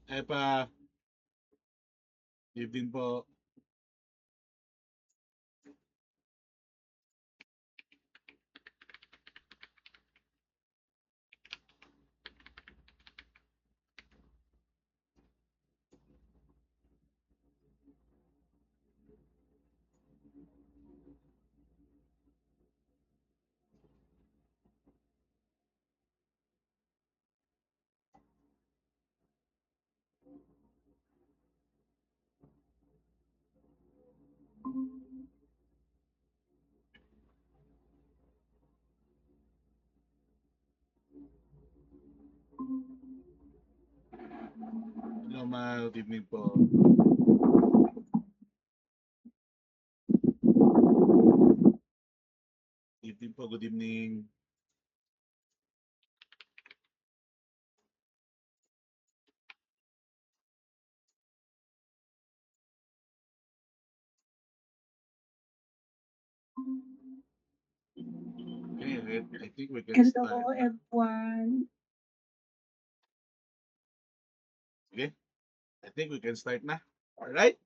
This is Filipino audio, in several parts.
Pa, evening po. Hello, good evening po. Evening po, good evening. Okay, I think we can start Hello, na. everyone. Okay, I think we can start na. Alright.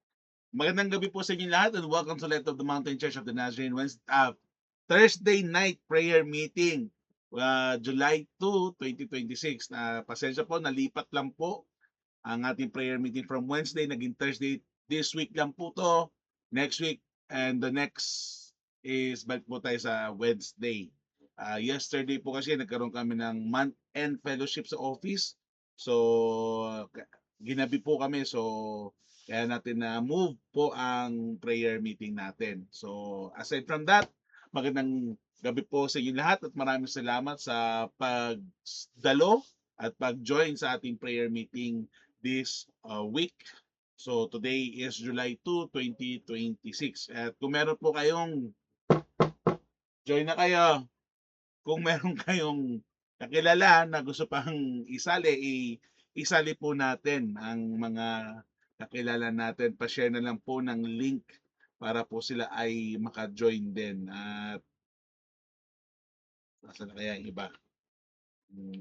Magandang gabi po sa inyo lahat and welcome to Light of the Mountain Church of the Nazarene Thursday night prayer meeting. July 2, 2026. Pasensya po, nalipat lang po ang ating prayer meeting from Wednesday, naging Thursday. This week lang po to. Next week and the next is balik po tayo sa Wednesday. Yesterday po kasi nagkaroon kami ng month-end fellowship sa office. So, ginabi po kami. So, kaya natin na move po ang prayer meeting natin. So, aside from that, magandang gabi po sa inyo lahat at maraming salamat sa pagdalo at pag-join sa ating prayer meeting this week. So today is July 2, 2026. At kung meron po kayong, join na kayo. Kung meron kayong kakilala na gusto pang isali, isali po natin ang mga kakilala natin. Pa-share na lang po ng link para po sila ay maka-join din. At nasa na kaya yung iba?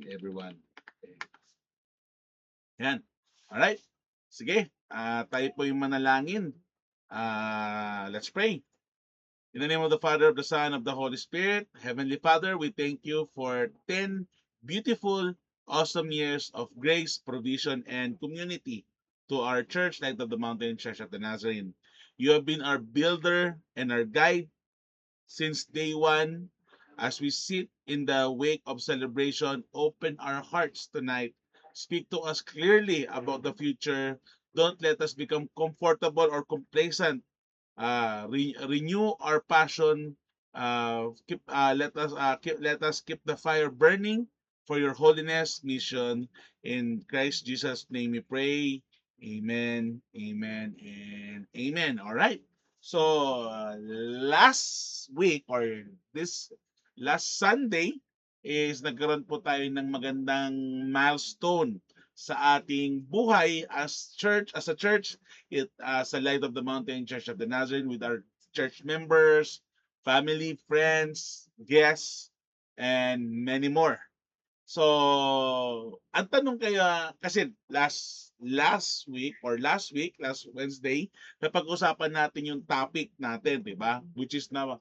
Everyone. Okay. Yan. Alright. Sige. Tayo po yung manalangin. Let's pray. In the name of the Father, of the Son, of the Holy Spirit, Heavenly Father, we thank you for 10 beautiful, awesome years of grace, provision, and community to our church, Light of the Mountain Church of the Nazarene. You have been our builder and our guide since day one. As we sit in the wake of celebration, open our hearts tonight. Speak to us clearly about the future. Don't let us become comfortable or complacent. Renew our passion. Let us keep the fire burning for your holiness mission. In Christ Jesus' name we pray. Amen, amen, and amen. All right. So last week or this last Sunday is nagkaroon po tayo ng magandang milestone sa ating buhay as a church sa Light of the Mountain Church of the Nazarene with our church members, family, friends, guests, and many more. So, ang tanong kaya, kasi last Wednesday, napag-usapan natin yung topic natin, di ba? Which is na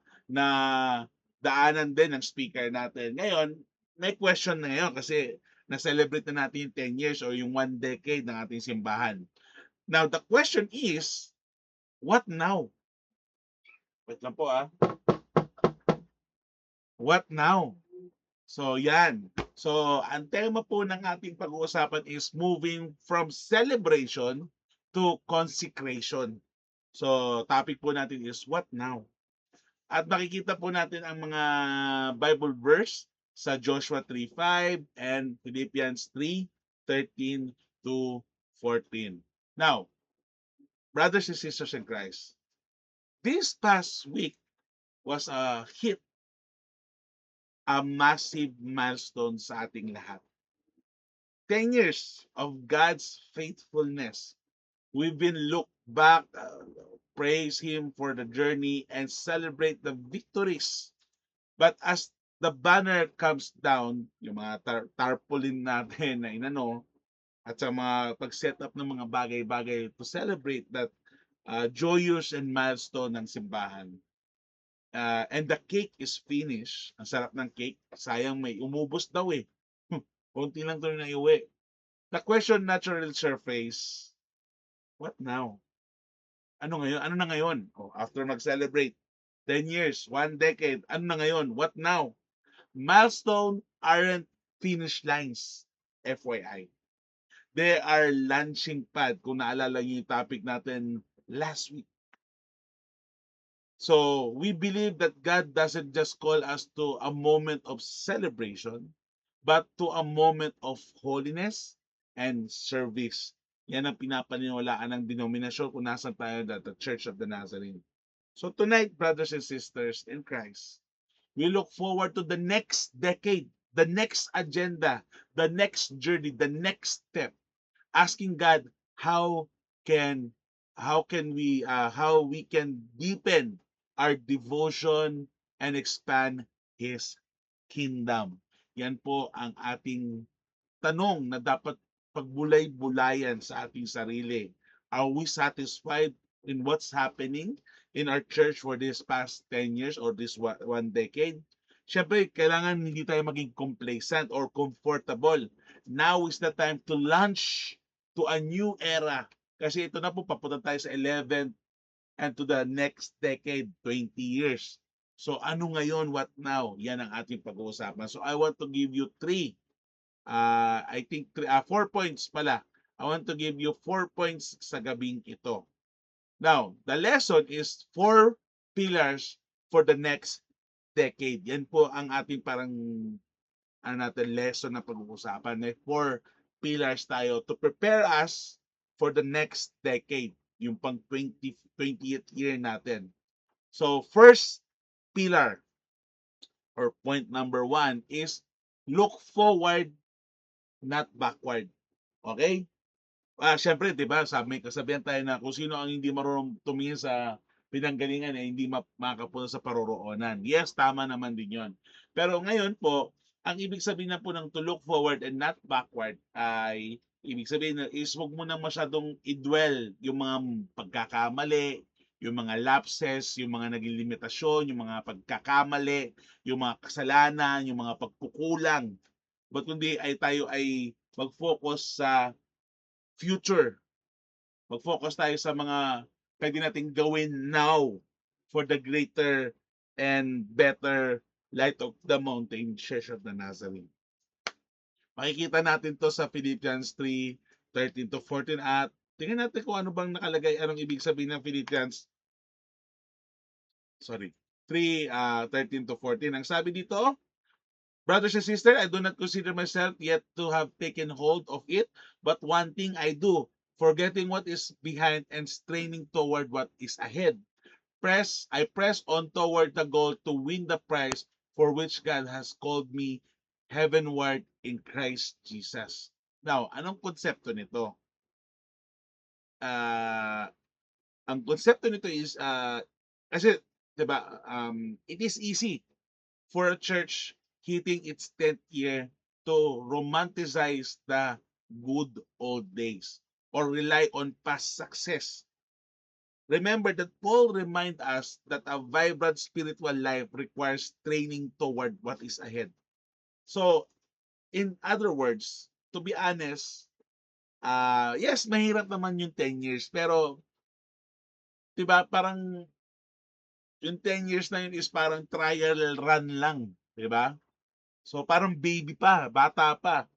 daanan din ng speaker natin. Ngayon, may question na ngayon kasi na-celebrate na natin yung 10 years or yung 1 decade ng ating simbahan. Now, the question is, what now? Wait lang po What now? So, yan. So, ang tema po ng ating pag-uusapan is moving from celebration to consecration. So, topic po natin is what now? At makikita po natin ang mga Bible verse sa Joshua 3:5 and Philippians 3:13 to 14. Now, brothers and sisters in Christ, this past week was a massive milestone sa ating lahat. 10 years of God's faithfulness. We've been look back, praise Him for the journey, and celebrate the victories. But as the banner comes down, yung mga tarpaulin natin na inano, at sa mga pag-set up ng mga bagay-bagay to celebrate that joyous and milestone ng simbahan. And the cake is finished. Ang sarap ng cake. Sayang may umubos daw eh. Konti lang to na iuwi. The question naturally surface, what now? Ano ngayon? Ano na ngayon? Oh, after mag-celebrate 10 years, 1 decade, ano na ngayon? What now? Milestone aren't finish lines, FYI. They are launching pad. Kung naalala niyo yung topic natin last week. So, we believe that God doesn't just call us to a moment of celebration, but to a moment of holiness and service. Yan ang pinapaniwalaan ng denominasyon kung nasan tayo at the Church of the Nazarene. So tonight, brothers and sisters in Christ, we look forward to the next decade, the next agenda, the next journey, the next step, asking God how can how we can deepen our devotion and expand His kingdom. Yan po ang ating tanong na dapat pagbulay-bulayan sa ating sarili. Are we satisfied in what's happening in our church for this past 10 years or this 1 decade? Siyempre, kailangan hindi tayo maging complacent or comfortable. Now is the time to launch to a new era. Kasi ito na po, papunta tayo sa 11th and to the next decade, 20 years. So ano ngayon, what now? Yan ang ating pag-uusapan. So I want to give you I think 4 points pala. I want to give you 4 points sa gabing ito. Now, the lesson is 4 pillars for the next decade. Yan po ang ating parang lesson na pag-uusapan. May 4 pillars tayo to prepare us for the next decade, yung pang 20th year natin. So, first pillar or point number 1 is look forward, not backward. Okay? Syempre, 'di ba, may kasabihan tayo na kung sino ang hindi marunong tumingin sa pinanggalingan ay hindi makakapunta sa paroroonan. Yes, tama naman din 'yon. Pero ngayon po, ang ibig sabihin na po ng to look forward and not backward ay ibig sabihin na is huwag mo nang masyadong i-dwell yung mga pagkakamali, yung mga lapses, yung mga naging limitasyon, yung mga pagkakamali, yung mga kasalanan, yung mga pagkukulang. But kundi ay tayo ay mag-focus sa future. Mag-focus tayo sa mga pwede nating gawin now for the greater and better light of the mountain, Church of the Nazarene. Makikita natin to sa Philippians 3:13-14 at tingnan natin kung ano bang nakalagay, anong ibig sabihin ng Philippians 3:13-14. Ang sabi dito, brothers and sisters, I do not consider myself yet to have taken hold of it, but one thing I do, forgetting what is behind and straining toward what is ahead. I press on toward the goal to win the prize for which God has called me heavenward in Christ Jesus. Now, anong konsepto nito? Ang konsepto nito is, kasi, diba, it is easy for a church hitting its 10th year to romanticize the good old days or rely on past success. Remember that Paul reminds us that a vibrant spiritual life requires training toward what is ahead. So, in other words, to be honest, yes, mahirap naman yung 10 years, pero, diba, parang yung 10 years na yun is parang trial run lang, diba? So, parang baby pa, bata pa.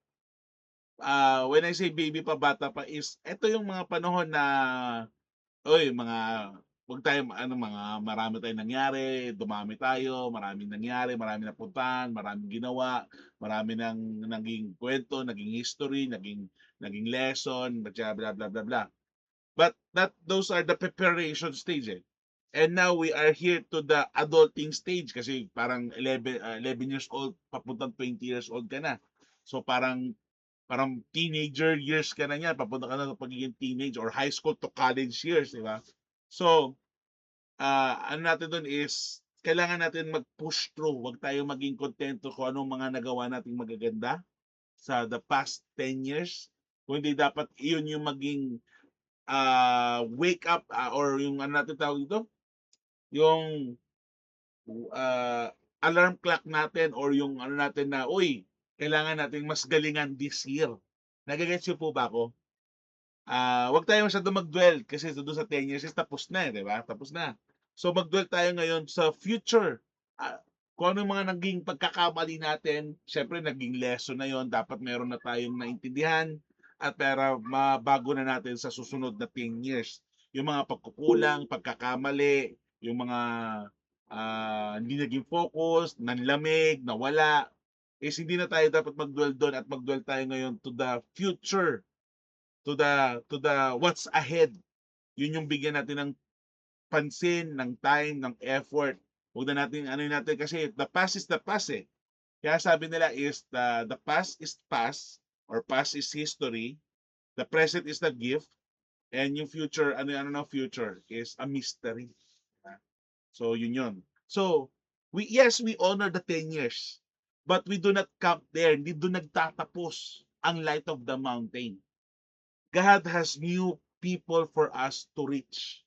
When I say baby pa, bata pa is, ito yung mga panahon na, wag tayo, marami tayong nangyari, dumami tayo, maraming nangyari, maraming napuntahan, maraming ginawa, marami nang naging kwento, naging history, naging lesson, blah, blah, blah, blah, blah. But those are the preparation stage eh. And now we are here to the adulting stage kasi parang 11 years old, papuntang 20 years old ka na. So parang teenager years ka na niyan, papunta ka na sa pagiging teenage or high school to college years, di ba? So, ano natin doon is, kailangan natin mag-push through. Huwag tayo maging kontento kung anong mga nagawa nating magaganda sa the past 10 years. kundi dapat iyon yung maging wake up or yung ano natin tawag dito, yung alarm clock natin or yung ano natin na, uy, kailangan nating mas galingan this year. Nagagets niyo po ba ako? Wag tayo masyadong mag-dwell kasi doon sa 10 years is tapos na, eh, 'di ba? Tapos na. So mag-dwell tayo ngayon sa future. Kung ano yung mga naging pagkakamali natin, syempre naging lesson na 'yon, dapat meron na tayong naintindihan at para mabago na natin sa susunod na 10 years. Yung mga pagkukulang, pagkakamali, yung mga hindi naging focus, nanlamig, nawala, is hindi na tayo dapat mag-dwell doon at mag-dwell tayo ngayon to the future, to the what's ahead. Yun yung bigyan natin ng pansin, ng time, ng effort. Huwag na natin ano yun natin kasi the past is the past, eh. Kaya sabi nila is the past is past or past is history, the present is the gift, and yung future, ano ng future is a mystery. So yun yun. So we honor the 10 years, but we do not count there. Hindi doon nagtatapos ang light of the mountain. God has new people for us to reach.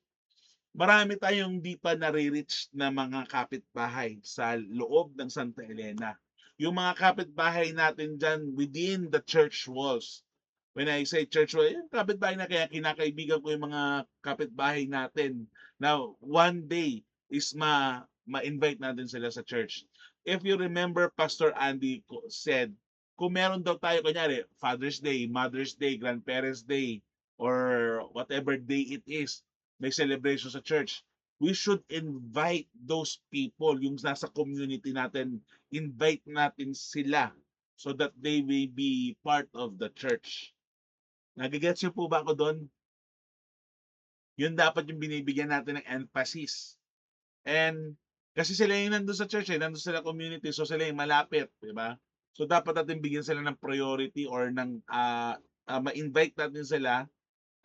Marami tayong di pa nare-reach na mga kapitbahay sa loob ng Santa Elena. Yung mga kapitbahay natin dyan within the church walls. When I say church wall, yung kapitbahay na kaya kinakaibigan ko yung mga kapitbahay natin. Now, one day is ma-invite natin sila sa church. If you remember, Pastor Andy said, kung meron daw tayo, kunyari, Father's Day, Mother's Day, Grandparents' Day, or whatever day it is, may celebration sa church, we should invite those people, yung nasa community natin, invite natin sila so that they may be part of the church. Nagigets niyo po ba ako doon? Yun dapat yung binibigyan natin ng emphasis. And kasi sila yung nandun sa church, nandun sila community, so sila yung malapit, di ba? So dapat natin bigyan sila ng priority or ng ma-invite natin sila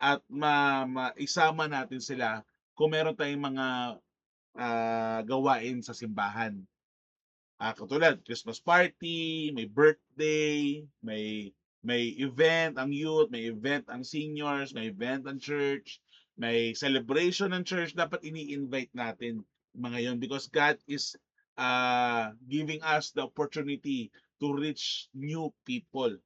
at maisama natin sila kung meron tayong mga gawain sa simbahan. Katulad Christmas party, may birthday, may event ang youth, may event ang seniors, may event ang church, may celebration ng church, dapat ini-invite natin mga yon because God is giving us the opportunity to reach new people.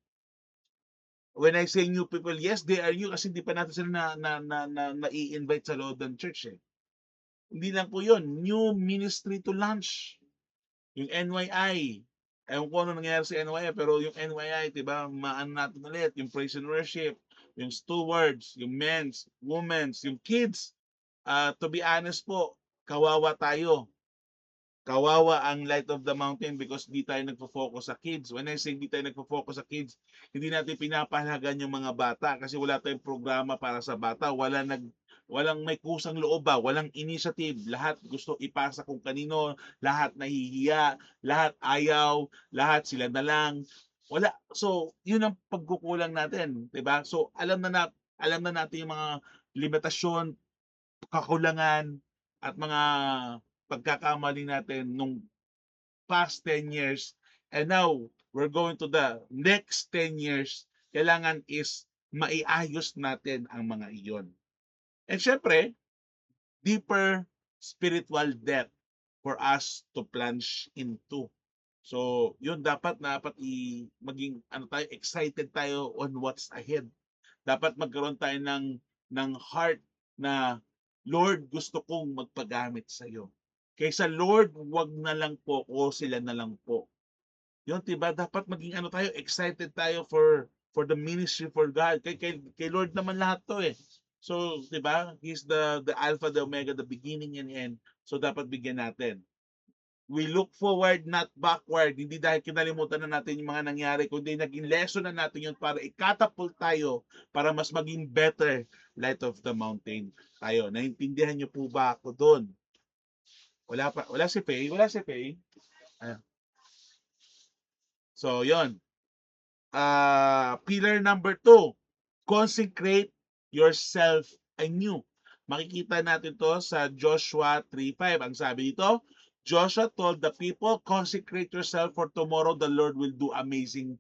When I say new people, yes, they are new kasi hindi pa natin sila na-i-invite sa loob ng church, eh. Hindi lang po yun, new ministry to launch. Yung NYI, ewan ko ano nangyari sa NYI, pero yung NYI, diba, maano natin ulit, yung praise and worship, yung stewards, yung men's, women's, yung kids. To be honest po, kawawa tayo. Kawawa ang Light of the Mountain because di tayo nagfo-focus sa kids. When I say di tayo nagfo-focus sa kids, hindi natin pinapahalagan yung mga bata kasi wala tayong programa para sa bata. Walang may kusang loob ba, walang initiative. Lahat gusto ipasa kung kanino, lahat nahihiya, lahat ayaw, lahat sila na lang. Wala. So, yun ang pagkukulang natin, 'di ba? So, alam na natin yung mga limitasyon, kakulangan at mga pagkakamali natin nung past 10 years, and now we're going to the next 10 years. Kailangan is maiayos natin ang mga iyon. And syempre, deeper spiritual depth for us to plunge into. So, yun dapat maging excited tayo on what's ahead. Dapat magkaroon tayo ng heart na Lord, gusto kong magpagamit sa iyo. Kaysa Lord, wag na lang po o sila na lang po. Yun, diba? Dapat maging tayo, excited tayo for the ministry for God. Kay Lord naman lahat to, eh. So, diba? He's the Alpha, the Omega, the beginning and end. So, dapat bigyan natin. We look forward, not backward. Hindi dahil kinalimutan na natin yung mga nangyari, kundi naging lesson na natin yun para ikatapult tayo para mas maging better Light of the Mountain tayo. Naintindihan niyo po ba ako doon? Wala si Faye. Ayan. So, yon. Pillar number 2, consecrate yourself anew. Makikita natin to sa Joshua 3:5. Ang sabi dito, Joshua told the people, consecrate yourself for tomorrow the Lord will do amazing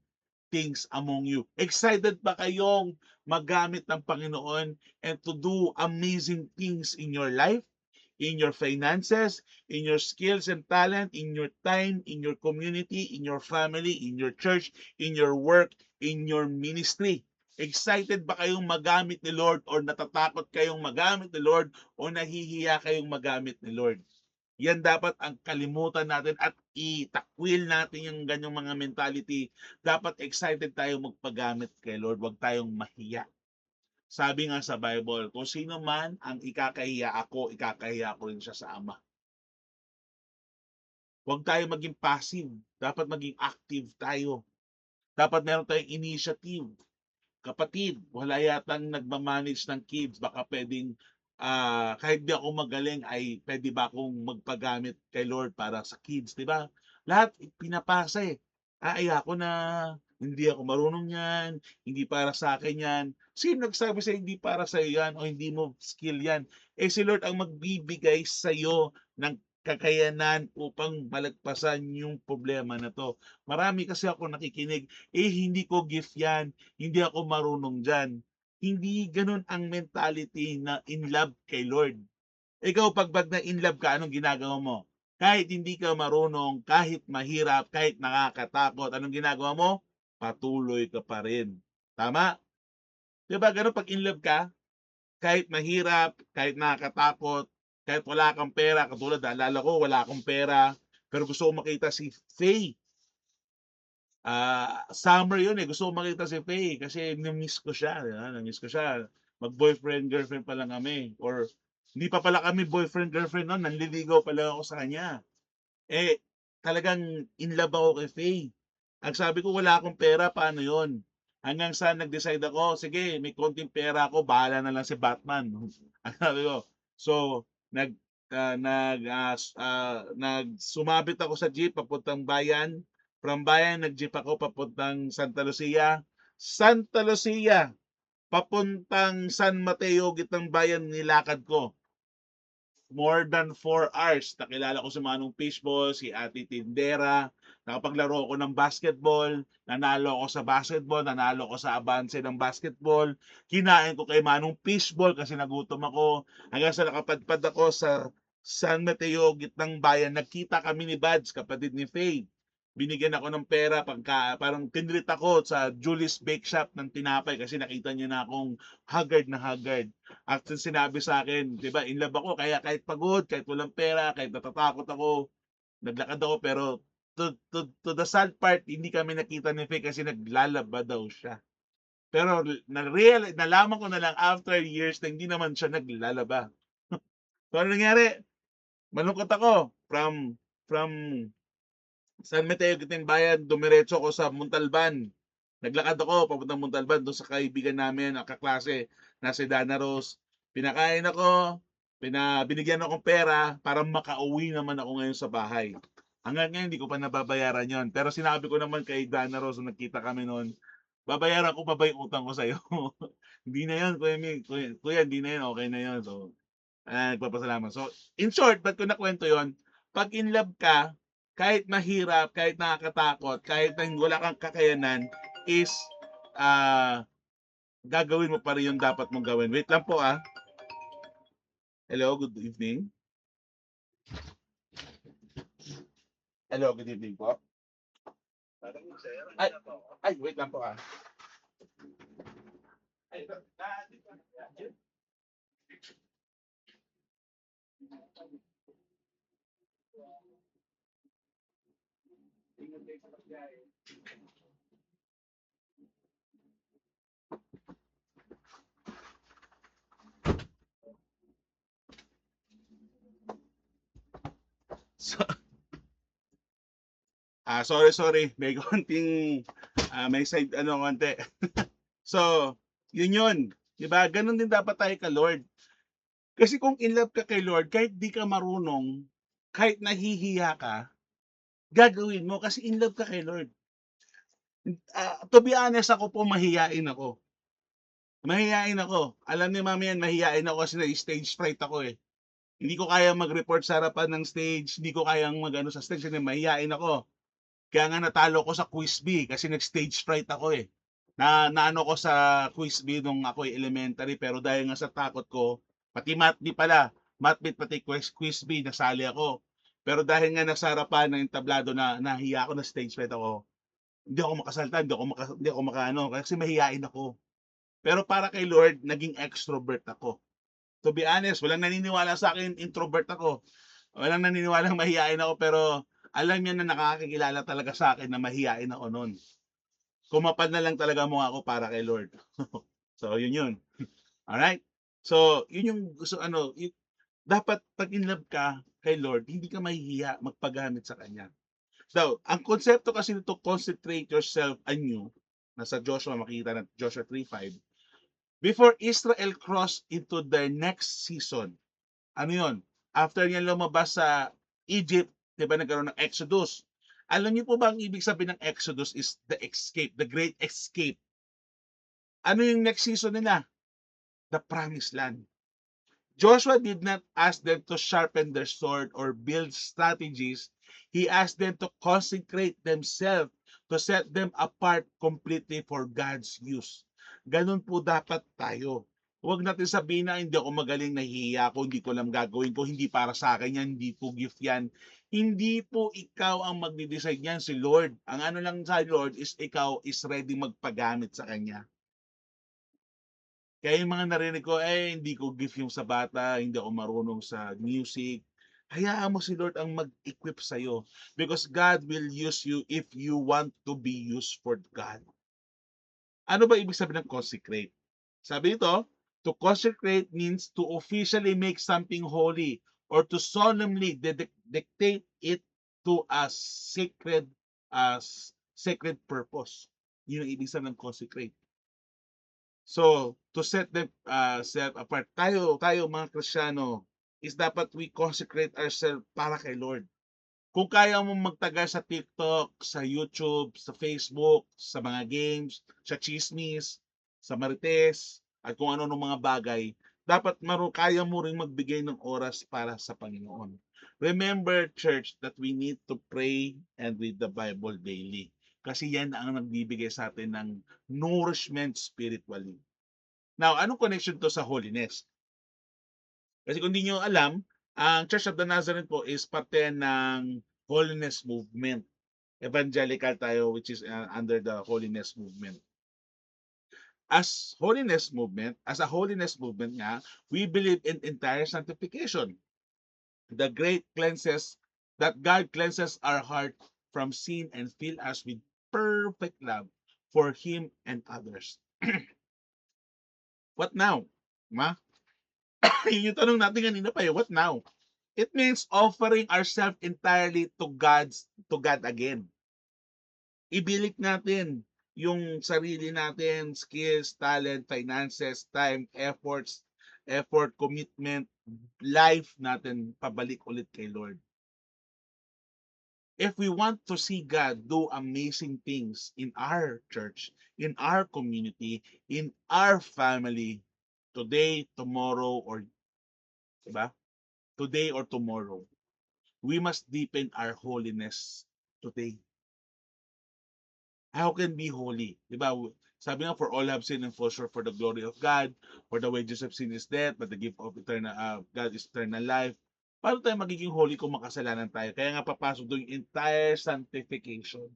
things among you. Excited ba kayong magamit ng Panginoon and to do amazing things in your life, in your finances, in your skills and talent, in your time, in your community, in your family, in your church, in your work, in your ministry? Excited ba kayong magamit ni Lord or natatakot kayong magamit ni Lord o nahihiya kayong magamit ni Lord? Yan dapat ang kalimutan natin at itakwil natin yung ganyang mga mentality. Dapat excited tayo magpagamit kay Lord. Huwag tayong mahiya. Sabi nga sa Bible, kung sino man ang ikakahiya ko rin siya sa Ama. Huwag tayo maging passive. Dapat maging active tayo. Dapat meron tayong initiative. Kapatid, wala yatang nagmamanage ng kids. Baka pwedeng, kahit di ako magaling, ay pwede ba akong magpagamit kay Lord para sa kids, di ba? Lahat pinapasa eh. Ako na, hindi ako marunong yan, hindi para sa akin yan. Sino nagsabi sa hindi para sa iyo yan o hindi mo skill yan? Eh si Lord ang magbibigay sa iyo ng kakayanan upang malagpasan yung problema na to. Marami kasi ako nakikinig, hindi ko gift yan, hindi ako marunong dyan. Hindi ganun ang mentality na in love kay Lord. Ikaw pag na in love ka, anong ginagawa mo? Kahit hindi ka marunong, kahit mahirap, kahit nakakatakot, anong ginagawa mo? Patuloy ka pa rin. Tama? Diba ganun pag in love ka? Kahit mahirap, kahit nakakatakot, kahit wala kang pera, katulad naalala ko, wala akong pera, pero gusto ko makita si Faye. Summer yun eh, gusto ko makita si Faye kasi na-miss ko siya. Na-miss ko siya. Mag-boyfriend, girlfriend pa lang kami. Or hindi pa pala kami boyfriend, girlfriend noon, nanliligaw pa lang ako sa kanya. Talagang in love ako kay Faye. Ang sabi ko, wala akong pera, paano yun? Hanggang sa nag-decide ako, sige, may konting pera ako, bahala na lang si Batman. Ang sabi ko, so, sumabit ako sa jeep papuntang bayan. From bayan, nag-jeep ako papuntang Santa Lucia. Santa Lucia, papuntang San Mateo, gitnang bayan, nilakad ko. More than 4 hours. Nakilala ko si Manong Fishball, si Ate Tindera. Nakapaglaro ako ng basketball. Nanalo ako sa basketball. Nanalo ako sa abanse ng basketball. Kinain ko kay Manong Fishball kasi nagutom ako. Hanggang sa nakapadpad ako sa San Mateo, gitnang bayan. Nagkita kami ni Bads, kapatid ni Faye. Binigyan ako ng pera parang tinrit ako sa Julie's Bake Shop ng tinapay kasi nakita niya na akong haggard na haggard. At sinabi sa akin, di ba, in love ako, kaya kahit pagod, kahit walang pera, kahit natatakot ako, naglakad ako, pero to the sad part, hindi kami nakita ni Faye kasi naglalaba daw siya. Pero nalaman ko na lang after years na hindi naman siya naglalaba. So ano nangyari? Malungkot ako from San Mateo, gitnang bayan, dumiretso ako sa Montalban. Naglakad ako papuntang Montalban doon sa kaibigan namin, ang kaklase na si Dana Rose. Pinakain ako, binigyan akong pera para makauwi naman ako ngayon sa bahay. Hanggang ngayon hindi ko pa nababayaran yon. Pero sinabi ko naman kay Dana Rose nung nagkita kami noon, babayaran ko pa ba yung utang ko sa'yo? Hindi na yun, kuya, hindi na yun, okay na yun. So, nagpapasalamat. So, in short, ba't ko nakwento yon? Pag in love ka, kahit mahirap, kahit nakakatakot, kahit wala kang kakayanan, is gagawin mo pa rin yung dapat mong gawin. Wait lang po Hello, good evening. Hello, good evening po. Ay, wait lang po sorry. May konting may side konti. So, yun. 'Di ba? Ganun din dapat tayo kay Lord. Kasi kung in love ka kay Lord, kahit di ka marunong, kahit nahihiya ka, gagawin mo kasi in love ka kay Lord. To be honest, ako po mahiyain ako. Alam ni Mami yan, mahiyain ako kasi na-stage fright ako eh. Hindi ko kaya mag-report sa harapan ng stage, hindi ko kayang mag-ano sa stage kasi mahiyain ako. Kaya nga natalo ko sa Quiz B kasi nag-stage fright ako eh. Naano ko sa Quiz B nung ako'y elementary pero dahil nga sa takot ko, pati Math B pala, Math B pati Quiz B nasali ako. Pero dahil nga nasa harapan ng entablado na nahiya ako na stage fright ako, hindi ako makasalita, hindi ako makaano kasi mahiyain ako. Pero para kay Lord, naging extrovert ako. To be honest, walang naniniwala sa akin introvert ako. Walang naniniwalang mahiyain ako pero alam niya na nakakakilala talaga sa akin na mahiyain ako noon. Kumapal na lang talaga mukha ko para kay Lord. So, yun yun. Alright? So, yun yung gusto dapat pag in love ka kay Lord, hindi ka mahihiya magpagamit sa Kanya. So, ang konsepto kasi nito, concentrate yourself anew, nasa Joshua, makikita na Joshua 3:5, before Israel crossed into their next season. Ano yun? After niya lumabas sa Egypt, di ba nagkaroon ng Exodus. Alam niyo po ba ang ibig sabihin ng Exodus is the escape, the great escape. Ano yung next season nila? The promised land. Joshua did not ask them to sharpen their sword or build strategies. He asked them to consecrate themselves, to set them apart completely for God's use. Ganun po dapat tayo. Huwag natin sabihin na hindi ako magaling, nahihiya ako, hindi ko alam gagawin ko, hindi para sa akin yan, hindi po gift yan. Hindi po ikaw ang magde-decide yan, si Lord. Ang ano lang sa Lord is ikaw is ready magpagamit sa Kanya. Kaya yung mga narinig ko, hindi ko gift yung sa bata, hindi ako marunong sa music. Hayaan mo si Lord ang mag-equip sa'yo. Because God will use you if you want to be used for God. Ano ba ibig sabihin ng consecrate? Sabi nito, to consecrate means to officially make something holy or to solemnly dictate it to a sacred purpose. Yun ang ibig sabihin ng consecrate. So, to set them self apart, tayo mga Kristiyano, is dapat we consecrate ourselves para kay Lord. Kung kaya mo magtagal sa TikTok, sa YouTube, sa Facebook, sa mga games, sa chismis, sa marites, at kung ano ng mga bagay, dapat kaya mo ring magbigay ng oras para sa Panginoon. Remember, church, that we need to pray and read the Bible daily. Kasi yan ang nagbibigay sa atin ng nourishment spiritually. Now, anong connection to sa holiness? Kasi kung di nyo alam, ang Church of the Nazarene po is parte ng holiness movement. Evangelical tayo, which is under the holiness movement. As a holiness movement nga, we believe in entire sanctification. The great cleanses, that God cleanses our heart from sin and fill us with perfect love for Him and others. What now? Ma? Yun yung tanong natin kanina pa what now? It means offering ourselves entirely to God again. Ibilik natin yung sarili natin, skills, talent, finances, time, effort, commitment, life natin pabalik ulit kay Lord. If we want to see God do amazing things in our church, in our community, in our family, today, tomorrow, or diba? Today or tomorrow, we must deepen our holiness today. How can be holy? Diba? Sabi nga, for all have sinned and fall short for the glory of God, for the wages of sin is death, but the gift of God is eternal life. Paano tayo magiging holy kung makasalanan tayo? Kaya nga papasok doon yung entire sanctification.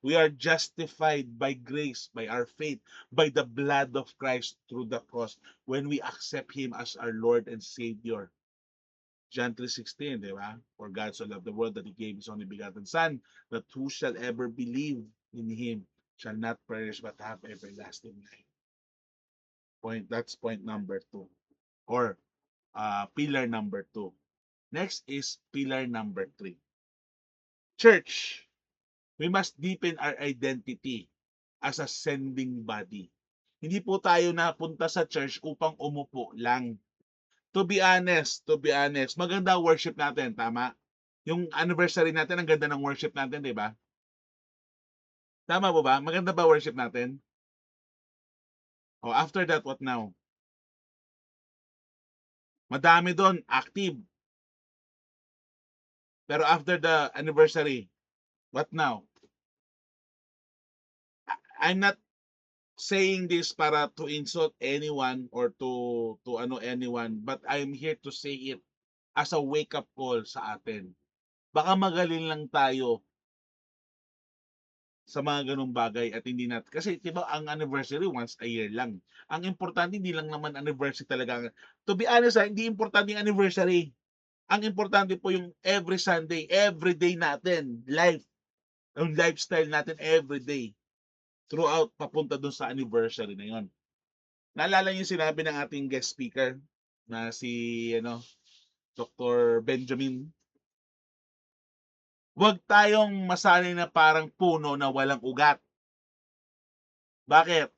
We are justified by grace, by our faith, by the blood of Christ through the cross when we accept Him as our Lord and Savior. John 3:16, di ba? For God so loved the world that He gave His only begotten Son, that who shall ever believe in Him shall not perish but have everlasting life. That's point number 2. Or pillar number 2. Next is pillar number 3. Church, we must deepen our identity as a sending body. Hindi po tayo napunta sa church upang umupo lang. To be honest, maganda worship natin, tama? Yung anniversary natin, ang ganda ng worship natin, di ba? Tama po ba? Maganda ba worship natin? O after that, what now? Madami doon, active. Pero after the anniversary, what now? I'm not saying this para to insult anyone or to anyone, but I'm here to say it as a wake up call sa atin. Baka magaling lang tayo sa mga ganung bagay at hindi natin kasi 'di ba ang anniversary once a year lang. Ang importante hindi lang naman anniversary talaga. To be honest, hindi importante yung anniversary. Ang importante po yung every Sunday, every day natin, yung lifestyle natin every day throughout papunta dun sa anniversary na yon. Naalala niyo yung sinabi ng ating guest speaker na si Dr. Benjamin. Huwag tayong masanay na parang puno na walang ugat. Bakit?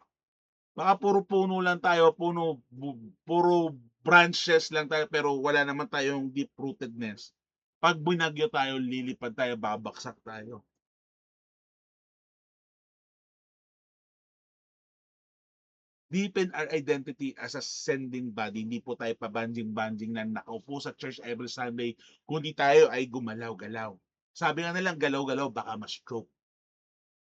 Baka puro puno lang tayo, puro branches lang tayo pero wala naman tayong deep rootedness. Pag binagyo tayo, lilipad tayo, babaksak tayo. Deepen our identity as a sending body. Hindi po tayo pabanjing-banjing na nakaupo sa church every Sunday, kundi tayo ay gumalaw-galaw. Sabi nga nilang galaw-galaw, baka ma-stroke.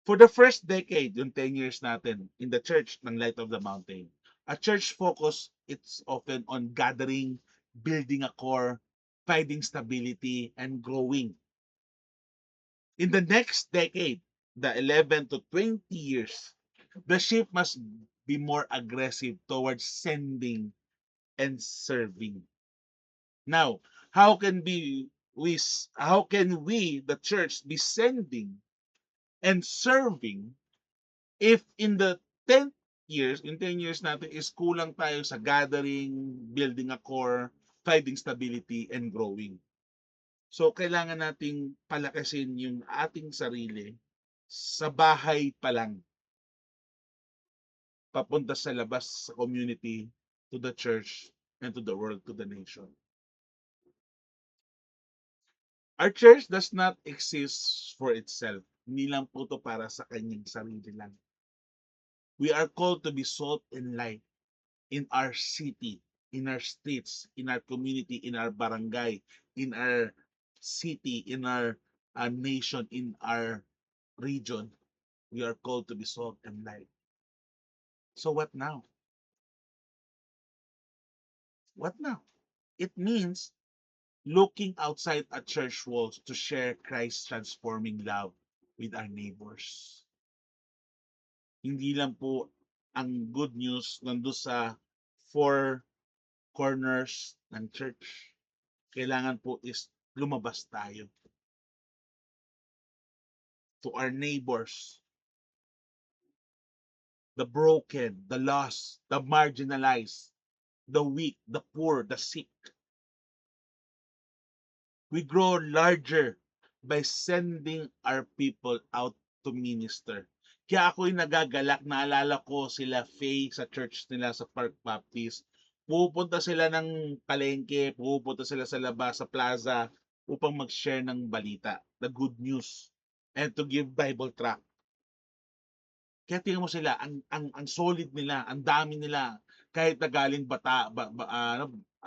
For the first decade, yung 10 years natin in the church ng Light of the Mountain, a church focus, it's often on gathering, building a core, finding stability, and growing. In the next decade, the 11 to 20 years, the shift must be more aggressive towards sending and serving. Now, how can we, the church, be sending and serving if in the 10 in 10 years natin is kulang tayo sa gathering, building a core, finding stability, and growing. So, kailangan nating palakasin yung ating sarili sa bahay pa lang. Papunta sa labas sa community, to the church, and to the world, to the nation. Our church does not exist for itself. Hindi lang po to para sa kanyang sarili lang. We are called to be salt and light in our city, in our streets, in our community, in our barangay, in our city, in our nation, in our region. We are called to be salt and light. So what now? What now? It means looking outside a church walls to share Christ's transforming love with our neighbors. Hindi lang po ang good news nandun sa four corners ng church. Kailangan po is lumabas tayo to our neighbors, the broken, the lost, the marginalized, the weak, the poor, the sick. We grow larger by sending our people out to minister. Kaya ako'y nagagalak, naalala ko sila Faye sa church nila sa Park Baptist. Pupunta sila ng palengke, pupunta sila sa labas, sa plaza, upang mag-share ng balita, the good news, and to give Bible tract. Kaya tingnan mo sila, ang solid nila, ang dami nila, kahit na galing Bulacan,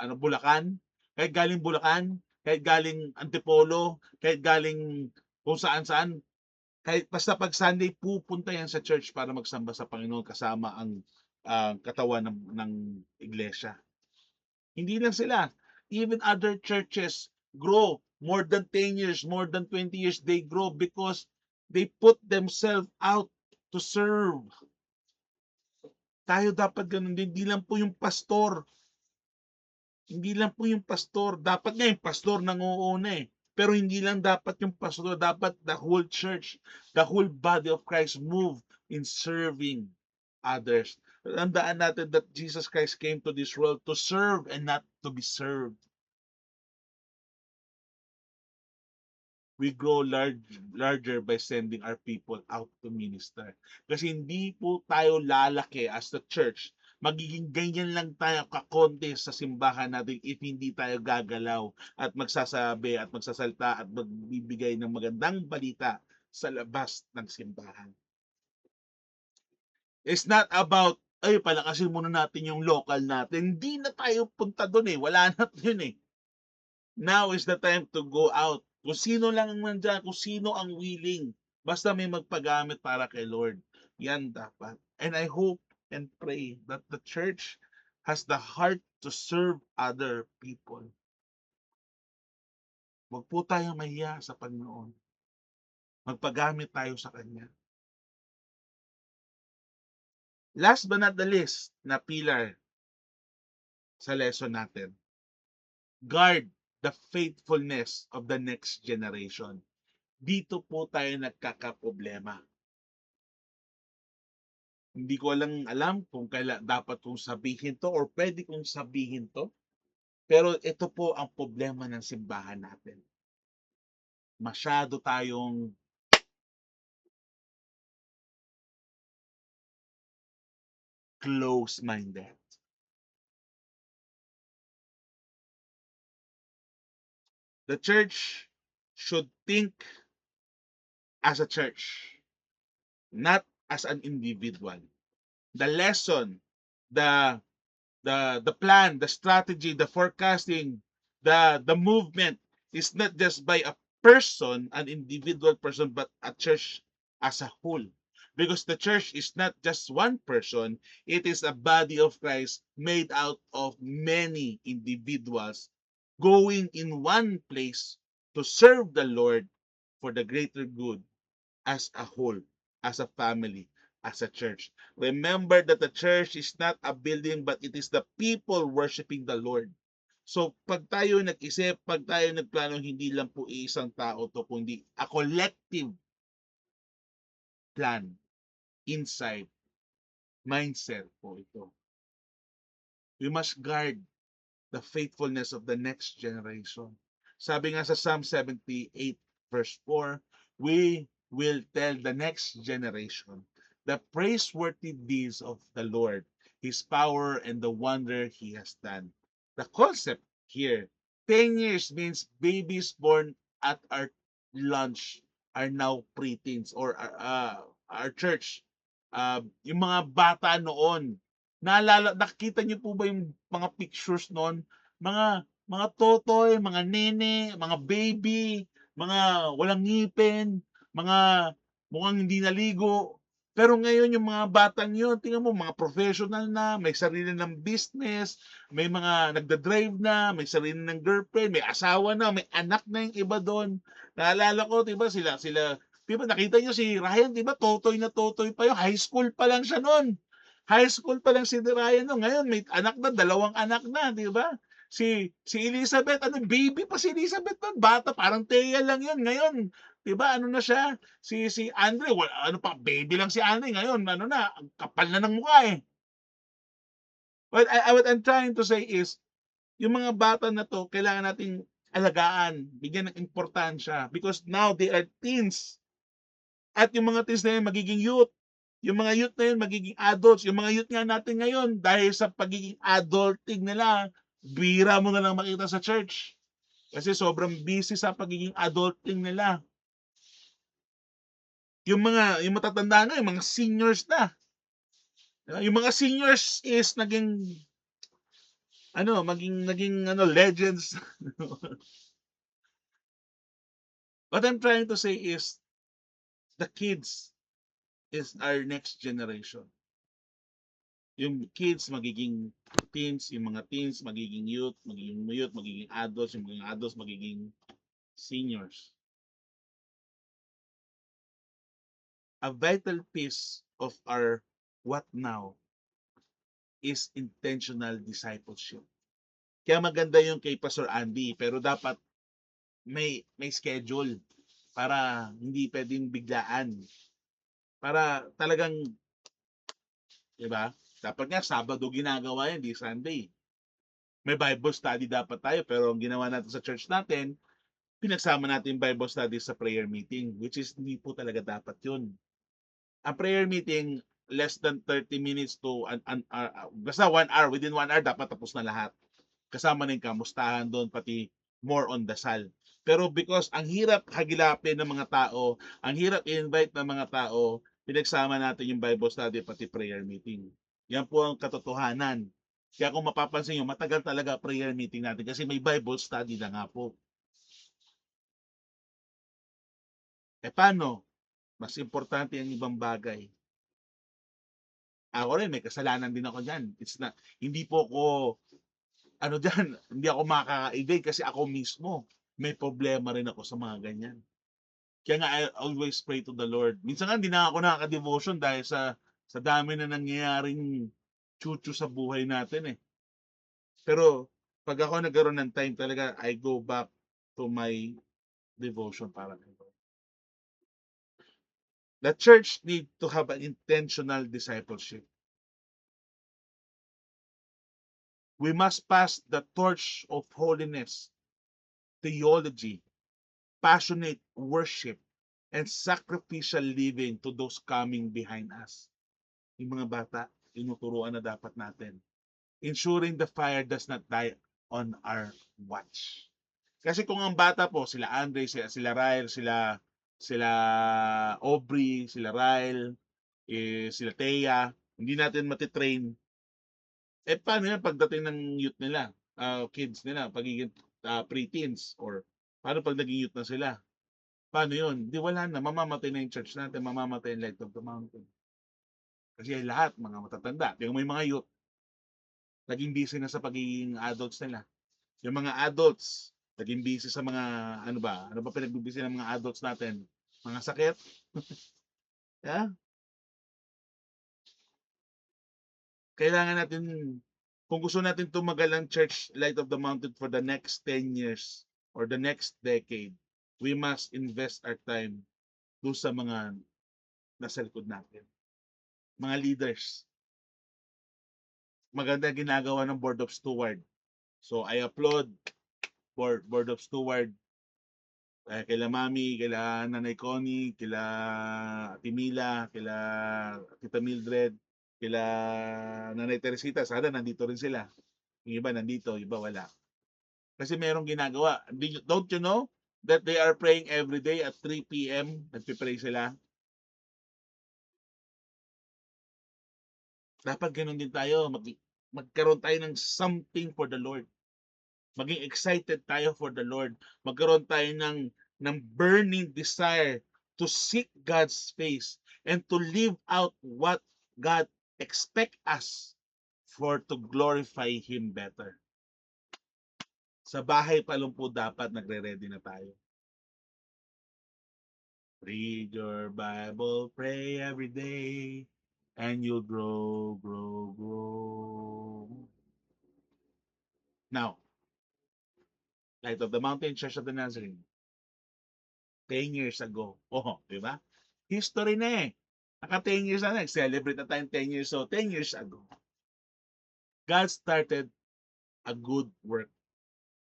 kahit galing Bulacan, kahit galing Antipolo, kahit galing kung saan-saan, kahit basta pag Sunday, pupunta yan sa church para magsamba sa Panginoon kasama ang katawan ng iglesia. Hindi lang sila, even other churches grow more than 10 years, more than 20 years, they grow because they put themselves out to serve. Tayo dapat ganun din. Hindi lang po yung pastor. Hindi lang po yung pastor. Dapat nga yung pastor nanguuna eh. Pero hindi lang dapat yung pastor. Dapat the whole church, the whole body of Christ move in serving others. Tandaan natin that Jesus Christ came to this world to serve and not to be served. We grow larger by sending our people out to minister. Kasi hindi po tayo lalaki as the church. Magiging ganyan lang tayo kakonti sa simbahan natin if hindi tayo gagalaw at magsasabi at magsasalta at magbibigay ng magandang balita sa labas ng simbahan. It's not about, ay palakasin muna natin yung local natin. Hindi na tayo punta doon eh. Wala na yun eh. Now is the time to go out. Kung sino lang ang nandyan, kung sino ang willing, basta may magpagamit para kay Lord. Yan dapat. And I hope and pray that the church has the heart to serve other people. Huwag po tayong mahiya sa Panginoon. Magpagamit tayo sa Kanya. Last but not the least na pillar sa lesson natin, guard the faithfulness of the next generation. Dito po tayo nagkakaproblema. Hindi ko alam kung kailan dapat kong sabihin to or pwede kong sabihin to. Pero ito po ang problema ng simbahan natin. Masyado tayong close-minded. The church should think as a church, not as an individual. The lesson, the the plan, the strategy, the forecasting, the movement is not just by a person, an individual person, but a church as a whole. Because the church is not just one person, it is a body of Christ made out of many individuals going in one place to serve the Lord for the greater good as a whole, as a family, as a church. Remember that the church is not a building but it is the people worshiping the Lord. So pag tayo nag-isip, pag tayo nagplano, hindi lang po isang tao to, kundi a collective plan, insight, mindset po ito. We must guard the faithfulness of the next generation. Sabi nga sa Psalm 78 verse 4, we will tell the next generation the praiseworthy deeds of the Lord, His power and the wonder He has done. The concept here, 10 years means babies born at our lunch are now preteens or our church. Yung mga bata noon, nakita niyo po ba yung mga pictures noon? Mga totoy, mga nene, mga baby, mga walang ngipin, mga mukhang hindi naligo. Pero ngayon yung mga batang yun, tingnan mo, mga professional na, may sarili ng business, may mga nagda-drive na, may sarili ng girlfriend, may asawa na, may anak na yung iba doon. Naalala ko, 'di ba, sila, 'di ba nakita niyo si Ryan, 'di ba, totoy na totoy pa yun, high school pa lang siya noon. High school pa lang si Ryan noon, ngayon may anak na, 2 anak na, 'di ba? Si Elizabeth, ano, baby pa si Elizabeth noon, bata, parang Thea lang yun. Ngayon, 'di ba, ano na siya? Si Andre, ano pa, baby lang si Andre, ngayon ano na, ang kapal na ng mukha eh. What I'm trying to say is, yung mga bata na to, kailangan nating alagaan, bigyan ng importansya because now they are teens. At yung mga teens na yun magiging youth. Yung mga youth na yun magiging adults. Yung mga youth nga natin ngayon, dahil sa pagiging adulting nila, bira mo na lang makita sa church. Kasi sobrang busy sa pagiging adulting nila. Yung matatanda na, yung mga seniors na. Yung mga seniors is naging legends. What I'm trying to say is the kids is our next generation. Yung kids magiging teens, yung mga teens magiging youth, magiging adults, yung mga adults magiging seniors. A vital piece of our what now is intentional discipleship. Kaya maganda yung kay Pastor Andy, pero dapat may schedule para hindi pwedeng biglaan. Para talagang, 'di ba? Dapat nga Sabado ginagawa yan, di Sunday. May Bible study dapat tayo, pero ang ginawa natin sa church natin, pinagsama natin yung Bible study sa prayer meeting, which is hindi po talaga dapat yun. Ang prayer meeting, less than 30 minutes to basta 1 hour, within 1 hour dapat tapos na lahat. Kasama na yung kamustahan doon, pati more on dasal. Pero because ang hirap hagilapin ng mga tao, ang hirap i-invite ng mga tao, pinagsama natin yung Bible study pati prayer meeting. Yan po ang katotohanan. Kaya kung mapapansin nyo, matagal talaga prayer meeting natin kasi may Bible study na nga po. Paano? Mas importante ang ibang bagay. Ako rin may kasalanan din ako diyan. It's not hindi po ako ano diyan, hindi ako makaka-evade kasi ako mismo may problema rin ako sa mga ganyan. Kaya nga I always pray to the Lord. Minsan nga hindi na ako nakaka-devotion dahil sa dami na nangyayaring chuchu sa buhay natin eh. Pero pag ako nagkaroon ng time talaga, I go back to my devotion para kay Lord. The church need to have an intentional discipleship. We must pass the torch of holiness, theology, passionate worship, and sacrificial living to those coming behind us. Yung mga bata, tinuturuan na dapat natin. Ensuring the fire does not die on our watch. Kasi kung ang bata po, sila Andre, sila Ryle, sila Aubrey, sila Ryle, sila Thea, hindi natin matitrain, paano yan pagdating ng youth nila, kids nila, pagiging pre-teens, or paano pag naging youth na sila? Paano yun? Di wala na, mamamatay na yung church natin, mamamatay yung light of the mountain. Kasi lahat, mga matatanda, yung may mga youth, naging busy na sa pagiging adults nila. Yung mga adults, naging busy sa mga, ano ba pinagbibisi ng mga adults natin? Mga sakit? Yeah? Kailangan natin, kung gusto natin tumagal ang Church Light of the Mountain for the next 10 years or the next decade, we must invest our time doon sa mga nasa likod natin. Mga leaders. Maganda ginagawa ng Board of Steward. So I applaud Board of Steward, kila Mami, kila Nanay Connie, kila Ate Mila, kila Tita Mildred, kila Nanay Teresita. Sana nandito rin sila. Yung iba nandito, yung iba wala. Kasi merong ginagawa. Don't you know that they are praying every day at 3 p.m. Nagpipray sila. Dapat ganun din tayo. Magkaroon tayo ng something for the Lord. Maging excited tayo for the Lord. Magkaroon tayo ng burning desire to seek God's face and to live out what God expect us for to glorify Him better. Sa bahay pa lang po dapat nagre-ready na tayo. Read your Bible, pray every day, and you'll grow, grow, grow. Now, Light of the Mountain Church of the Nazarene, 10 years ago. Oh, di ba? History na eh. Naka 10 years na, nag-celebrate na tayong 10 years. So, 10 years ago, God started a good work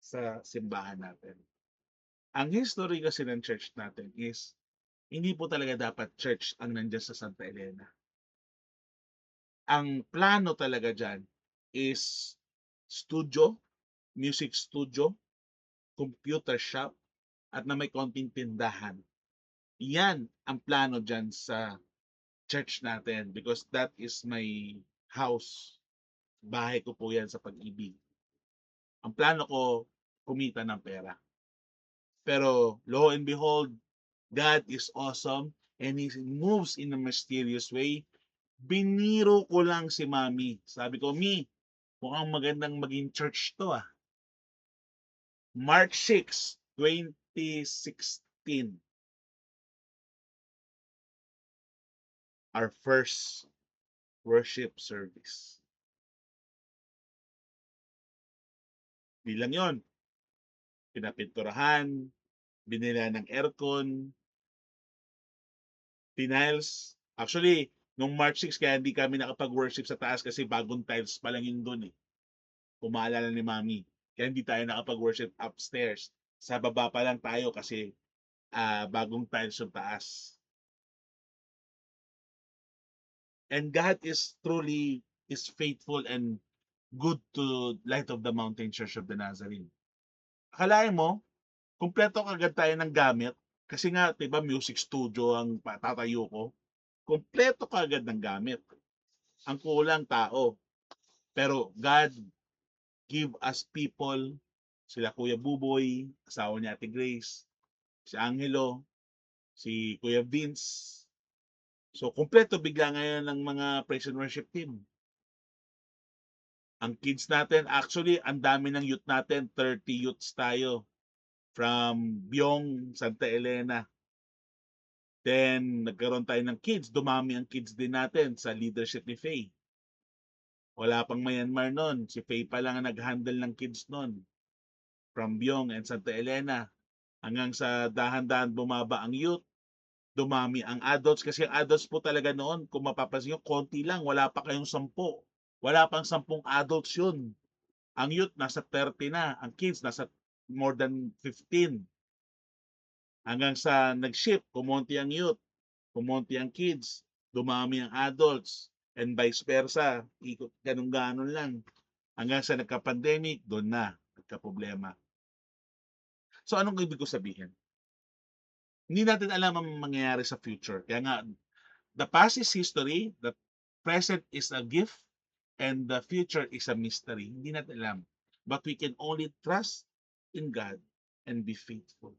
sa simbahan natin. Ang history kasi ng church natin is, hindi po talaga dapat church ang nandiyan sa Santa Elena. Ang plano talaga dyan is studio, music studio, computer shop, at na may konting tindahan. Yan ang plano dyan sa church natin because that is my house. Bahay ko po yan sa Pag-ibig. Ang plano ko, kumita ng pera. Pero lo and behold, God is awesome and He moves in a mysterious way. Biniro ko lang si Mami. Sabi ko, Mi, mukhang magandang maging church to ah. March 6, 2016. Our first worship service. Di lang yun. Pinapinturahan, binila ng aircon, tiles. Actually, nung March 6, kaya hindi kami nakapag-worship sa taas kasi bagong tiles pa lang yun doon eh. Kung maalala ni Mami. Kaya hindi tayo nakapag-worship upstairs. Sa baba pa lang tayo kasi bagong tiles yung taas. And God is truly is faithful and good to Light of the Mountain Church of the Nazarene. Akalain mo, kumpleto kagad tayo ng gamit. Kasi nga, diba, music studio ang patatayo ko. Kumpleto kagad ng gamit. Ang kulang tao. Pero God give us people, sila Kuya Buboy, asawa ni Ate Grace, si Angelo, si Kuya Vince, So, kumpleto bigla ngayon ng mga praise and worship team. Ang kids natin, actually, ang dami ng youth natin, 30 youths tayo from Byong, Santa Elena. Then, nagkaroon tayo ng kids. Dumami ang kids din natin sa leadership ni Faye. Wala pang Myanmar nun. Si Faye pa lang ang nag-handle ng kids nun. From Byong and Santa Elena. Hanggang sa dahan-dahan bumaba ang youth. Dumami ang adults. Kasi ang adults po talaga noon, kung mapapansin nyo, konti lang. Wala pa kayong 10. Wala pang 10 adults yun. Ang youth, nasa 30 na. Ang kids, nasa more than 15. Hanggang sa nag-shift, kumonti ang youth, kumonti ang kids, dumami ang adults, and vice versa. Ikot, ganun-ganon lang. Hanggang sa nagka-pandemic, doon na, nagka-problema. So, anong ibig ko sabihin? Hindi natin alam ang mangyayari sa future. Kaya nga, the past is history, the present is a gift, and the future is a mystery. Hindi natin alam. But we can only trust in God and be faithful.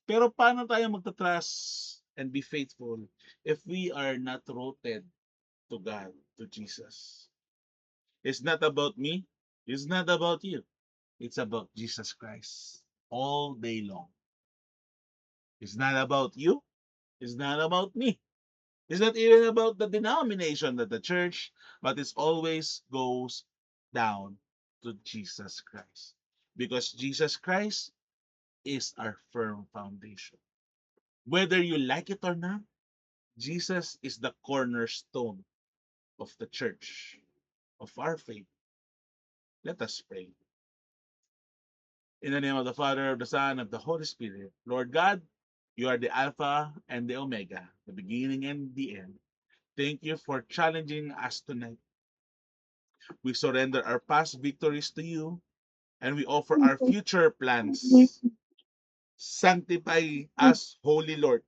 Pero paano tayo magta-trust and be faithful if we are not rooted to God, to Jesus? It's not about me. It's not about you. It's about Jesus Christ all day long. It's not about you. It's not about me. It's not even about the denomination that the church, but it always goes down to Jesus Christ. Because Jesus Christ is our firm foundation. Whether you like it or not, Jesus is the cornerstone of the church, of our faith. Let us pray. In the name of the Father, of the Son, of the Holy Spirit. Lord God, you are the Alpha and the Omega, the beginning and the end. Thank you for challenging us tonight. We surrender our past victories to you, and we offer our future plans. Sanctify us, Holy Lord.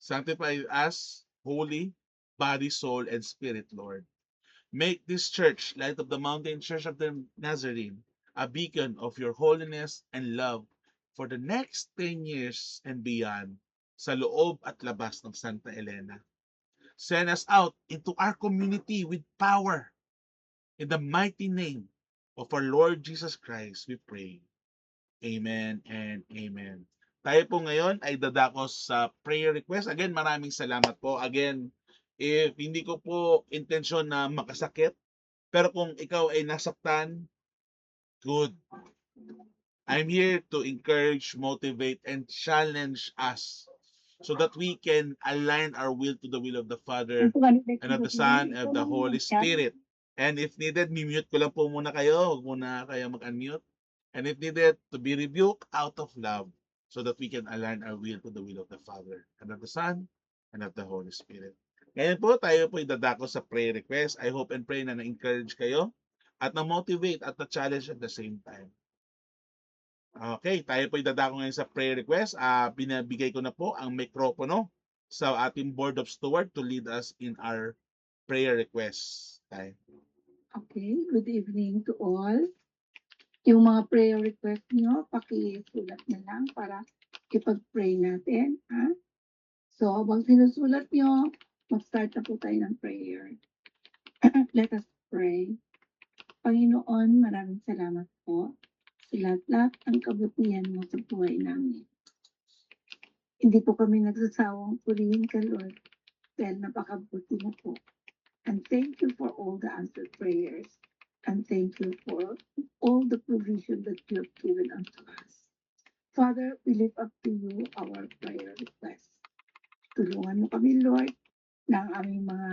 Sanctify us, holy, body, soul, and spirit, Lord. Make this church, Light of the Mountain Church of the Nazarene, a beacon of your holiness and love for the next 10 years and beyond sa loob at labas ng Santa Elena. Send us out into our community with power. In the mighty name of our Lord Jesus Christ, we pray. Amen and amen. Tayo po ngayon ay dadakos sa prayer request. Again, maraming salamat po. Again, if hindi ko po intensyon na makasakit, pero kung ikaw ay nasaktan, good. I'm here to encourage, motivate, and challenge us so that we can align our will to the will of the Father and of the Son and of the Holy Spirit. And if needed, mute ko lang po muna kayo. Huwag muna kayo mag-unmute. And if needed, to be rebuked out of love so that we can align our will to the will of the Father and of the Son and of the Holy Spirit. Ngayon po, tayo po idadako sa prayer request. I hope and pray na na-encourage kayo at na-motivate at na-challenge at the same time. Okay, tayo po idadako ngayon sa prayer request. Binabigay ko na po ang mikropono sa ating Board of Steward to lead us in our prayer request. Tayo. Okay, good evening to all. Yung mga prayer request nyo, pakisulat na lang para ipag-pray natin. Ha? So, habang sinusulat nyo, mag-start na po tayo ng prayer. Let us pray. Panginoon, maraming salamat po sa lahat-lahat ang kabutihan mo sa buhay namin. Hindi po kami nagsasawang purihin ka, Lord, dahil napakabuti mo po. And thank you for all the answered prayers. And thank you for all the provision that you have given unto us. Father, we lift up to you our prayer request. Tulungan mo kami, Lord, na ang aming mga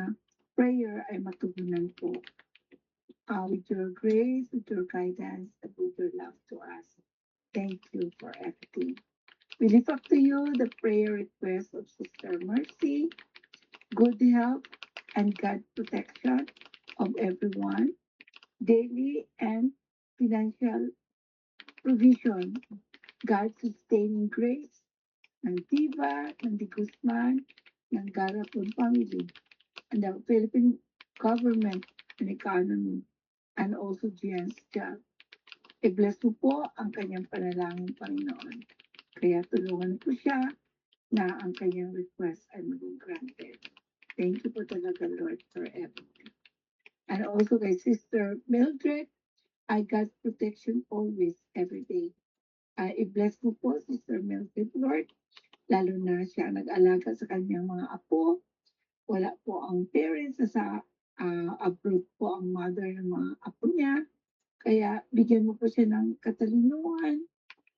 prayer ay matugunan po. With your grace, with your guidance, and with your love to us. Thank you for everything. We lift up to you the prayer request of Sister Mercy, good health, and God protection of everyone, daily and financial provision, God's sustaining grace, ng Diva, ng Di Guzman, ng Garapon family, and the Philippine government and economy, and also Gian's job. I-bless mo po ang kanyang panalangin, Panginoon. Kaya tulungan po siya na ang kanyang request ay maging granted. Thank you po talaga, Lord, for everything. And also kay Sister Mildred, I got protection always, every day. I-bless mo po, Sister Mildred, Lord, lalo na siya ang nag-alaga sa kanyang mga apo. Wala po ang parents, sa abroad po ang mother ng mga apo niya. Kaya bigyan mo po siya ng katalinuhan,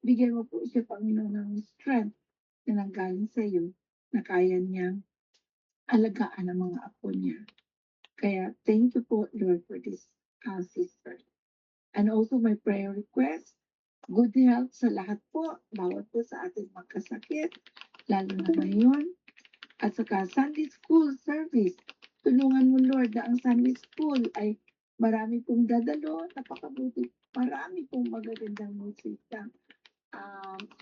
bigyan mo po siya, Panginoon, ng strength na nanggaling sa iyo na kaya niyang alagaan ang mga apo niya. Kaya thank you po, Lord, for this sister. And also my prayer request, good health sa lahat po, bawat po sa ating magkasakit, lalo na ngayon. At saka Sunday school service, tulungan mo, Lord, na ang Sunday school ay marami pong dadalo, napakabuti, marami pong magagandang musika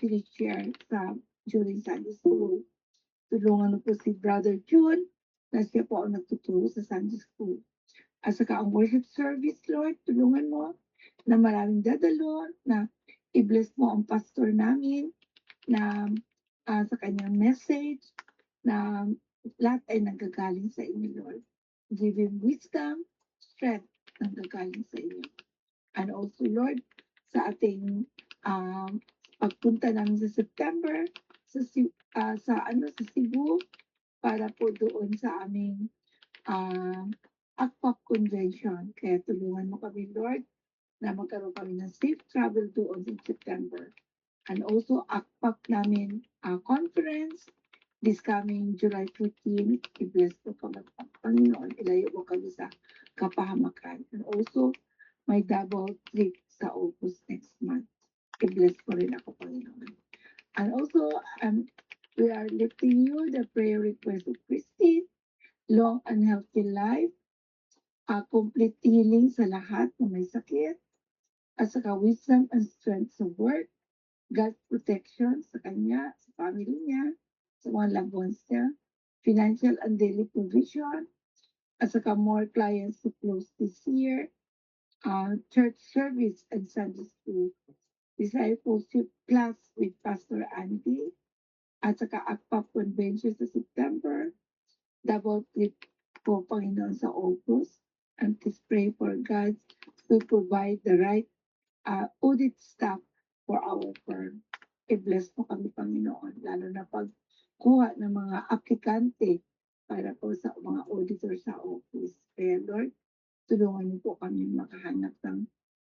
sinishare sa during Sunday school. Tulungan mo po si Brother June na siya po ang nagtuturo sa Sunday school. At saka ang worship service, Lord, tulungan mo na maraming dadalo, na i-bless mo ang pastor namin na sa kanyang message, na lahat ay nanggagaling sa inyo, Lord. Give him wisdom, strength, nanggagaling sa inyo. And also, Lord, sa ating pagpunta namin sa September, sa Cebu, para po doon sa aming ACPAP convention. Kaya tulungan mo kami, Lord, na magkaroon kami ng safe travel doon in September. And also, ACPAP namin conference this coming July 14. I-bless po kami, Panginoon. Ilayo mo kami sa kapahamakan. And also, my double trip sa August next month. I-bless po rin ako, Panginoon. And also, we are lifting you the prayer request of Christine, long and healthy life, complete healing sa lahat na may sakit, at saka wisdom and strength sa work, God's protection sa kanya, sa family niya, sa mga loved ones niya, financial and daily provision, at saka more clients to close this year, church service and Sunday school, discipleship class with Pastor Andy, at saka ACPAP convention sa September, double trip po, Panginoon, sa August, and please pray for God to provide the right audit staff for our firm. I-bless mo kami, Panginoon, lalo na pagkuha ng mga aplikante para po sa mga auditor sa office. Kaya, Lord, tulungan niyo po kami makahanap ng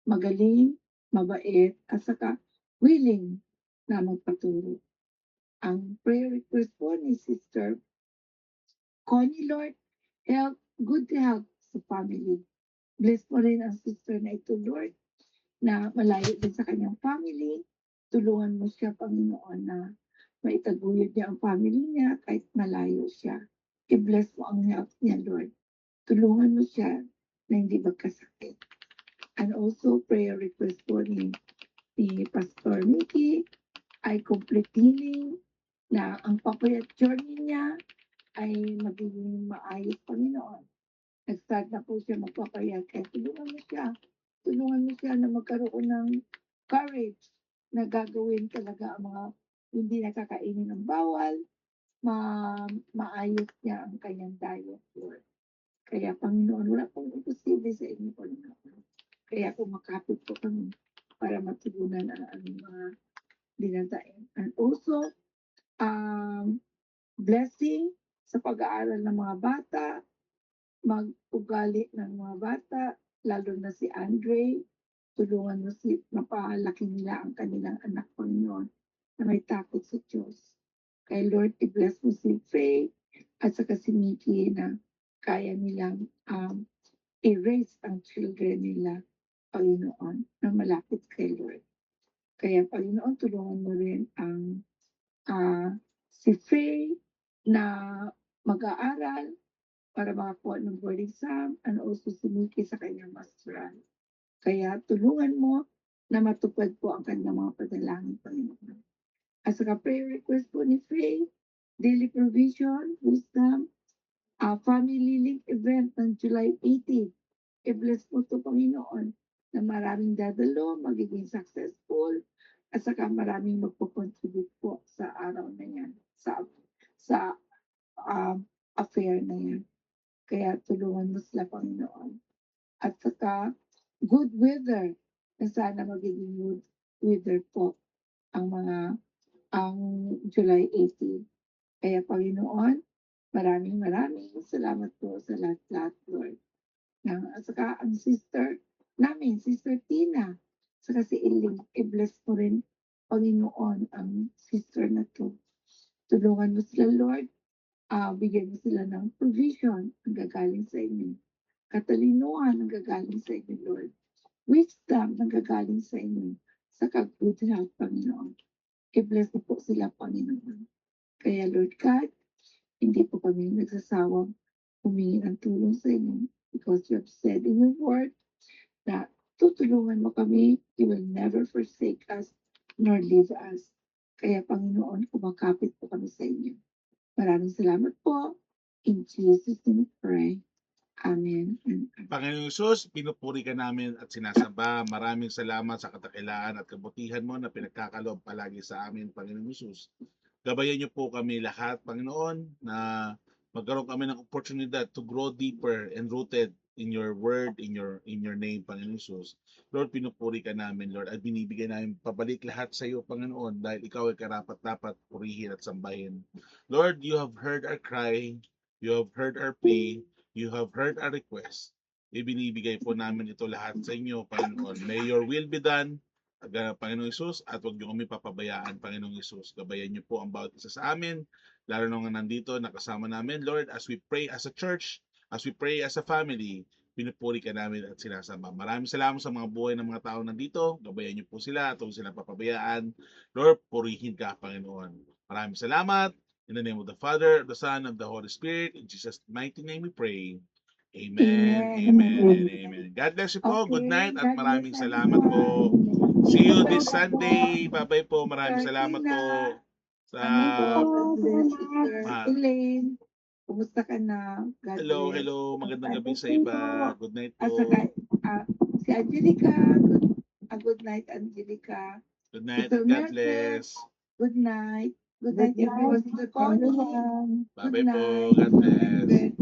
magaling, mabait, at saka willing na magpaturo. Ang prayer request po ni Sister Connie, Lord, good health sa family. Bless mo rin ang sister na ito, Lord, na malayo din sa kanyang family. Tulungan mo siya, Panginoon, na maitaguyod niya ang family niya kahit malayo siya. I-bless mo ang health niya, Lord. Tulungan mo siya na hindi magkasakit. And also, prayer request po ni Pastor Mickey ay complete healing, na ang papayat journey niya ay magiging maayos, Panginoon. Nag-start na po siya magpapayat. Kaya tulungan mo siya. Tulungan mo siya na magkaroon ng courage na gagawin talaga ang mga hindi nakakainin ng bawal, maayos niya ang kanyang diet, Lord. Kaya, Panginoon, wala pong imposible sa inyo, Panginoon. Kaya kumakapit po kami para matugunan ang aming mga dinadain. And also, blessing sa pag-aaral ng mga bata, mag-ugali ng mga bata, lalo na si Andre, tulungan mo mapalaki nila ang kanilang anak, Panginoon, na may takot sa Diyos. Kay Lord, i-bless mo si Faye at saka si Mickey na kaya nilang i-raise ang children nila, Panginoon, na malapit kay Lord. Kaya, Panginoon, tulungan mo rin ang si Faye na mag-aaral para makakuha ng board exam, and also si Mickey sa kanyang masteral. Kaya tulungan mo na matupad po ang kanyang mga panalangin, Panginoon. At saka prayer request po ni Faye, daily provision, wisdom, family link event ng July 18. I-bless mo to, Panginoon, na maraming dadalo, magiging successful, at saka maraming magpo-contribute po sa araw na yan. sa affair na yan. Kaya tulungan mo sila, Panginoon. At saka, good weather, na sana magiging good weather po ang July 18. Kaya Panginoon, maraming salamat po sa lahat-lahat, Lord. At saka ang sister namin, Sister Tina, saka si Eileen, i-bless mo rin, Panginoon, ang sister na to. Tulungan mo sila, Lord. Bigyan mo sila ng provision ang gagaling sa inyo. Katalinuhan ang gagaling sa inyo, Lord. Wisdom ang gagaling sa inyo. Saka good health, Panginoon. I-bless mo po sila, Panginoon. Kaya, Lord God, hindi po kami nagsasawang humingi ng tulong sa inyo because you have said in your word na tutulungan mo kami, you will never forsake us nor leave us. Kaya, Panginoon, kumakapit po kami sa inyo. Maraming salamat po. In Jesus' name we pray. Amen. And amen. Panginoong Hesus, pinupuri ka namin at sinasamba. Maraming salamat sa katakilaan at kabutihan mo na pinagkakaloob palagi sa amin, Panginoong Hesus. Gabayan niyo po kami lahat, Panginoon, na magkaroon kami ng oportunidad to grow deeper and rooted in your word, in your name, Panginoong Hesus. Lord, pinupuri ka namin, Lord, at binibigay namin pabalik lahat sa iyo, Panginoon, dahil ikaw ay karapat-dapat purihin at sambahin. Lord, you have heard our cry, you have heard our plea, you have heard our request. Ibinibigay po namin ito lahat sa inyo, Panginoon. May your will be done, Panginoong Hesus, at huwag niyo kami papabayaan, Panginoong Hesus. Gabayan niyo po ang bawat isa sa amin, lalo na nga nandito, nakasama namin, Lord, as we pray as a church, as we pray as a family, pinupuri ka namin at sinasamba. Maraming salamat sa mga buhay ng mga tao nandito. Gabayan niyo po sila at huwag sila papabayaan. Lord, purihin ka, Panginoon. Maraming salamat. In the name of the Father, the Son, and the Holy Spirit, in Jesus' mighty name we pray. Amen, amen, and amen. God bless you po. Good night at maraming salamat po. See you this Sunday. Bye-bye po. Maraming salamat po. Sa God bless Sister Ah. Elaine. Kumusta ka na? God hello, bless. hello. Magandang gabi sa Okay iba. po. Good night At po. saka si Angelica. Good night, Angelica. Good night Sister and God Mercedes. bless. Good night. Good night, everyone. Sister Connie. Bye-bye po. night. God bless.